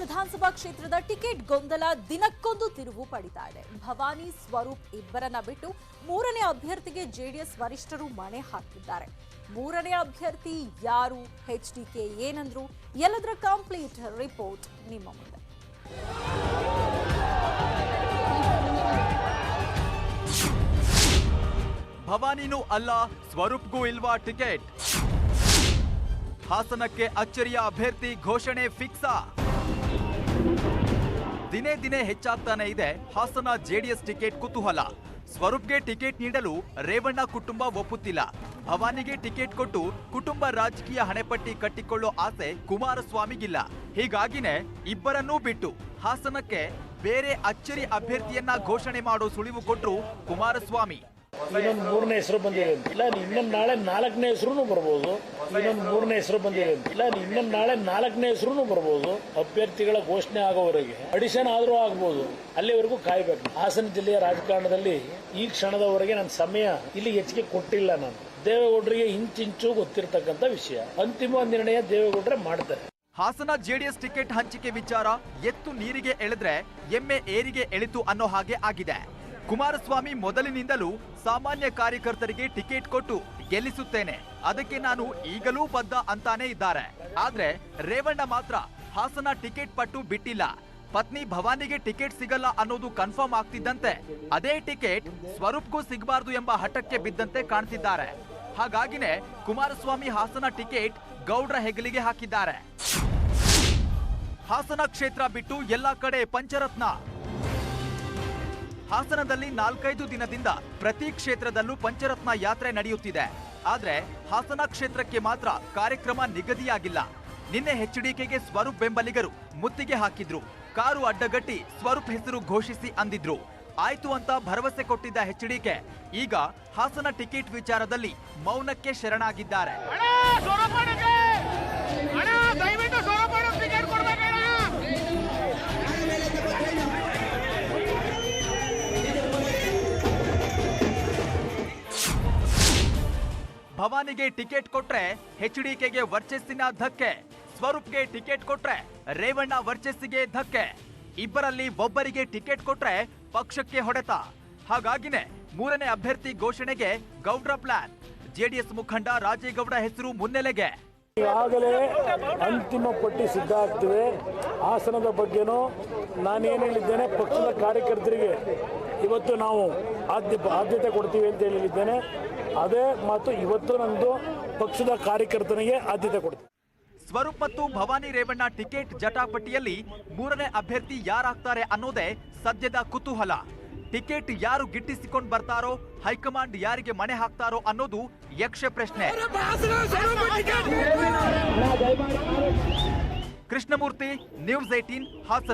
ವಿಧಾನಸಭಾ ಕ್ಷೇತ್ರದ ಟಿಕೆಟ್ ಗೊಂದಲ ದಿನಕ್ಕೊಂದು ತಿರುವು ಪಡಿತಾ ಇದೆ. ಭವಾನಿ ಸ್ವರೂಪ್ ಇಬ್ಬರನ್ನ ಬಿಟ್ಟು ಮೂರನೇ ಅಭ್ಯರ್ಥಿಗೆ ಜೆಡಿಎಸ್ ವರಿಷ್ಠರು ಮಣೆ ಹಾಕಿದ್ದಾರೆ. ಮೂರನೇ ಅಭ್ಯರ್ಥಿ ಯಾರು, ಎಚ್ಡಿಕೆ ಏನಂದ್ರು, ಎಲ್ಲದರ ಕಂಪ್ಲೀಟ್ ರಿಪೋರ್ಟ್ ನಿಮ್ಮ ಮುಂದೆ. ಭವಾನಿನೂ ಅಲ್ಲ, ಸ್ವರೂಪ್ಗೂ ಇಲ್ವಾ ಟಿಕೆಟ್? ಹಾಸನಕ್ಕೆ ಅಚ್ಚರಿಯ ಅಭ್ಯರ್ಥಿ ಘೋಷಣೆ ಫಿಕ್ಸಾ? ದಿನೇ ದಿನೇ ಹೆಚ್ಚಾಗ್ತಾನೆ ಇದೆ ಹಾಸನ ಜೆಡಿಎಸ್ ಟಿಕೆಟ್ ಕುತೂಹಲ. ಸ್ವರೂಪ್ಗೆ ಟಿಕೆಟ್ ನೀಡಲು ರೇವಣ್ಣ ಕುಟುಂಬ ಒಪ್ಪುತ್ತಿಲ್ಲ. ಭವಾನಿಗೆ ಟಿಕೆಟ್ ಕೊಟ್ಟು ಕುಟುಂಬ ರಾಜಕೀಯ ಹಣೆಪಟ್ಟಿ ಕಟ್ಟಿಕೊಳ್ಳೋ ಆಸೆ ಕುಮಾರಸ್ವಾಮಿಗಿಲ್ಲ. ಹೀಗಾಗಿನೇ ಇಬ್ಬರನ್ನೂ ಬಿಟ್ಟು ಹಾಸನಕ್ಕೆ ಬೇರೆ ಅಚ್ಚರಿ ಅಭ್ಯರ್ಥಿಯನ್ನ ಘೋಷಣೆ ಮಾಡೋ ಸುಳಿವು ಕೊಟ್ರು ಕುಮಾರಸ್ವಾಮಿ. ಇನ್ನೊಂದು ಮೂರನೇ ಹೆಸರು ಬಂದಿದೆ ಇಲ್ಲ, ಇನ್ನೊಂದು ನಾಳೆ ನಾಲ್ಕನೇ ಹೆಸರು ಬರ್ಬೋದು. ಇನ್ನೊಂದು ಮೂರನೇ ಹೆಸರು ಬಂದಿದೆ ಇಲ್ಲ, ಇನ್ನೊಂದು ನಾಳೆ ನಾಲ್ಕನೇ ಹೆಸರು ಬರ್ಬೋದು. ಅಭ್ಯರ್ಥಿಗಳ ಘೋಷಣೆ ಆಗೋವರೆಗೆ ಅಡಿಷನ್ ಆದ್ರೂ ಆಗ್ಬೋದು. ಅಲ್ಲಿವರೆಗೂ ಕಾಯ್ಬೇಕು. ಹಾಸನ ಜಿಲ್ಲೆಯ ರಾಜಕಾರಣದಲ್ಲಿ ಈ ಕ್ಷಣದವರೆಗೆ ನನ್ನ ಸಮಯ ಇಲ್ಲಿ ಹೆಚ್ಚಿಗೆ ಕೊಟ್ಟಿಲ್ಲ. ನಾನು ದೇವೇಗೌಡರಿಗೆ ಇಂಚಿಂಚು ಗೊತ್ತಿರತಕ್ಕಂತ ವಿಷಯ. ಅಂತಿಮ ನಿರ್ಣಯ ದೇವೇಗೌಡರೇ ಮಾಡ್ತಾರೆ. ಹಾಸನ ಜೆಡಿಎಸ್ ಟಿಕೆಟ್ ಹಂಚಿಕೆ ವಿಚಾರ ಎತ್ತು ನೀರಿಗೆ ಎಳೆದ್ರೆ ಎಮ್ಮೆ ಏರಿಗೆ ಎಳಿತು ಅನ್ನೋ ಹಾಗೆ ಆಗಿದೆ. ಕುಮಾರಸ್ವಾಮಿ ಮೊದಲಿನಿಂದಲೂ ಸಾಮಾನ್ಯ ಕಾರ್ಯಕರ್ತರಿಗೆ ಟಿಕೆಟ್ ಕೊಟ್ಟು ಗೆಲ್ಲಿಸುತ್ತೇನೆ, ಅದಕ್ಕೆ ನಾನು ಈಗಲೂ ಬದ್ಧ ಅಂತಾನೆ ಇದ್ದಾರೆ. ಆದ್ರೆ ರೇವಣ್ಣ ಮಾತ್ರ ಹಾಸನ ಟಿಕೆಟ್ ಪಟ್ಟು ಬಿಟ್ಟಿಲ್ಲ. ಪತ್ನಿ ಭವಾನಿಗೆ ಟಿಕೆಟ್ ಸಿಗಲ್ಲ ಅನ್ನೋದು ಕನ್ಫರ್ಮ್ ಆಗ್ತಿದ್ದಂತೆ ಅದೇ ಟಿಕೆಟ್ ಸ್ವರೂಪ್ಗೂ ಸಿಗಬಾರದು ಎಂಬ ಹಠಕ್ಕೆ ಬಿದ್ದಂತೆ ಕಾಣ್ತಿದ್ದಾರೆ. ಹಾಗಾಗಿನೇ ಕುಮಾರಸ್ವಾಮಿ ಹಾಸನ ಟಿಕೆಟ್ ಗೌಡ್ರ ಹೆಗಲಿಗೆ ಹಾಕಿದ್ದಾರೆ. ಹಾಸನ ಕ್ಷೇತ್ರ ಬಿಟ್ಟು ಎಲ್ಲಾ ಕಡೆ ಪಂಚರತ್ನ. ಹಾಸನದಲ್ಲಿ 4-5 ದಿನದಿಂದ ಪ್ರತಿ ಕ್ಷೇತ್ರದಲ್ಲೂ ಪಂಚರತ್ನ ಯಾತ್ರೆ ನಡೆಯುತ್ತಿದೆ. ಆದ್ರೆ ಹಾಸನ ಕ್ಷೇತ್ರಕ್ಕೆ ಮಾತ್ರ ಕಾರ್ಯಕ್ರಮ ನಿಗದಿಯಾಗಿಲ್ಲ. ನಿನ್ನೆ ಎಚ್ಡಿಕೆಗೆ ಸ್ವರೂಪ್ ಬೆಂಬಲಿಗರು ಮುತ್ತಿಗೆ ಹಾಕಿದ್ರು. ಕಾರು ಅಡ್ಡಗಟ್ಟಿ ಸ್ವರೂಪ್ ಹೆಸರು ಘೋಷಿಸಿ ಅಂದಿದ್ರು. ಆಯ್ತು ಅಂತ ಭರವಸೆ ಕೊಟ್ಟಿದ್ದ ಎಚ್ಡಿಕೆ ಈಗ ಹಾಸನ ಟಿಕೆಟ್ ವಿಚಾರದಲ್ಲಿ ಮೌನಕ್ಕೆ ಶರಣಾಗಿದ್ದಾರೆ. ಭವಾನಿಗೆ ಟಿಕೆಟ್ ಕೊಟ್ರೆ ಎಚ್ಡಿಕೆಗೆ ವರ್ಚಸ್ಸಿನ ಧಕ್ಕೆ, ಸ್ವರೂಪ್ಗೆ ಟಿಕೆಟ್ ಕೊಟ್ರೆ ರೇವಣ್ಣ ವರ್ಚಸ್ಸಿಗೆ ಧಕ್ಕೆ. ಇಬ್ಬರಲ್ಲಿ ಒಬ್ಬರಿಗೆ ಟಿಕೆಟ್ ಕೊಟ್ರೆ ಪಕ್ಷಕ್ಕೆ ಹೊಡೆತ. ಹಾಗಾಗಿನೇ ಮೂರನೇ ಅಭ್ಯರ್ಥಿ ಘೋಷಣೆಗೆ ಗೌಡ್ರ ಪ್ಲಾನ್. ಜೆಡಿಎಸ್ ಮುಖಂಡ ರಾಜೇಗೌಡ ಹೆಸರು ಮುನ್ನೆಲೆಗೆ. ಈಗಾಗಲೇ ಅಂತಿಮ ಪಟ್ಟಿ ಸಿದ್ಧ ಆಗ್ತಿದೆ. ಹಾಸನದ ಬಗ್ಗೆನೂ ನಾನೇನು ಹೇಳಿದ್ದೇನೆ, ಪಕ್ಷದ ಕಾರ್ಯಕರ್ತರಿಗೆ ಇವತ್ತು ನಾವು ಆದ್ಯತೆ ಕೊಡ್ತೀವಿ ಅಂತ ಹೇಳಿದ್ದೇನೆ. ಅದೇ ಮಾತು ಇವತ್ತು ನಂದು ಪಕ್ಷದ ಕಾರ್ಯಕರ್ತನಿಗೆ ಆದ್ಯತೆ ಕೊಡ್ತೀವಿ. ಸ್ವರೂಪ್ ಮತ್ತು ಭವಾನಿ ರೇವಣ್ಣ ಟಿಕೆಟ್ ಜಟಾಪಟಿಯಲ್ಲಿ ಮೂರನೇ ಅಭ್ಯರ್ಥಿ ಯಾರಾಗ್ತಾರೆ ಅನ್ನೋದೇ ಸದ್ಯದ ಕುತೂಹಲ. ಟಿಕೆಟ್ ಯಾರು ಗಿಟ್ಟಿಸಿಕೊಂಡು ಬರ್ತಾರೋ, ಹೈಕಮಾಂಡ್ ಯಾರಿಗೆ ಮಣೆ ಹಾಕ್ತಾರೋ ಅನ್ನೋದು ಯಕ್ಷ ಪ್ರಶ್ನೆ. ಕೃಷ್ಣಮೂರ್ತಿ, ನ್ಯೂಸ್ 18 ಹಾಸನ.